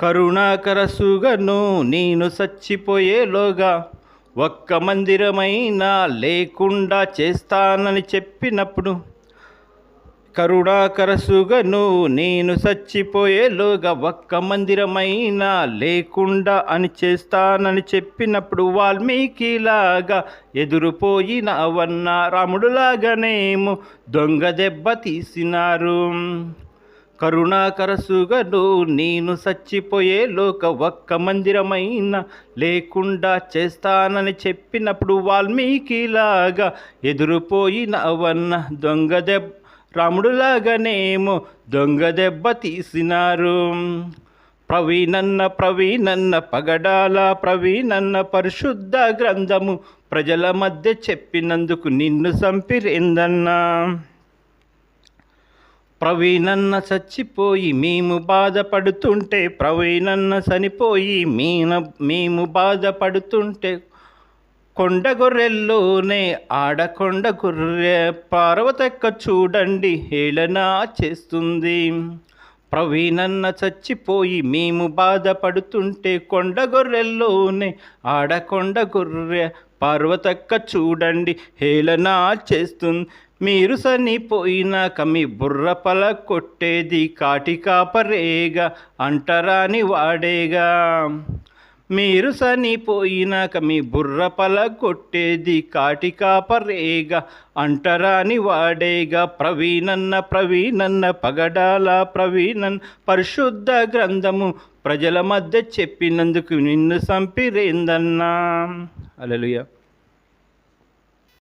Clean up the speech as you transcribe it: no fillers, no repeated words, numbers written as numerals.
కరుణాకర సుగను నేను చచ్చిపోయేలోగా ఒక్క మందిరమైనా లేకుండా చేస్తానని చెప్పినప్పుడు, కరుణాకర సుగను నేను చచ్చిపోయేలోగా ఒక్క మందిరమైనా లేకుండా అని చేస్తానని చెప్పినప్పుడు, వాల్మీకిలాగా ఎదురుపోయిన అవన్న రాముడులాగానేమో దొంగ దెబ్బ తీసినారు. కరుణాకర సుగను నేను చచ్చిపోయేలోక ఒక్క మందిరమైనా లేకుండా చేస్తానని చెప్పినప్పుడు, వాల్మీకిలాగా ఎదురుపోయిన అవన్న దొంగ దెబ్బ రాముడులాగానేమో దొంగ దెబ్బ తీసినారు. ప్రవీణన్న పగడాల ప్రవీణన్న పరిశుద్ధ గ్రంథము ప్రజల మధ్య చెప్పినందుకు నిన్ను చంపిరేందన్నా. ప్రవీణన్న చచ్చిపోయి మేము బాధపడుతుంటే, ప్రవీణన్న చనిపోయి మేము బాధపడుతుంటే, కొండగొర్రెల్లోనే ఆడకొండ గొర్రె పార్వతక్క చూడండి హేళన చేస్తుంది. ప్రవీణన్న చచ్చిపోయి మేము బాధపడుతుంటే, కొండగొర్రెల్లోనే ఆడకొండ గొర్రె పార్వతక్క చూడండి హేళన చేస్తుంది. మీరు చనిపోయినాక మీ బుర్ర పల కొట్టేది కాటి కాపరేగా, అంటరాని వాడేగా. మీరు చనిపోయినాక మీ బుర్ర పల కొట్టేది కాటి కాపరేగా, అంటరాని వాడేగా. ప్రవీణన్న పగడాల ప్రవీణన్ పరిశుద్ధ గ్రంథము ప్రజల మధ్య చెప్పినందుకు నిన్ను చంపిరేందన్నా. హల్లెలూయా.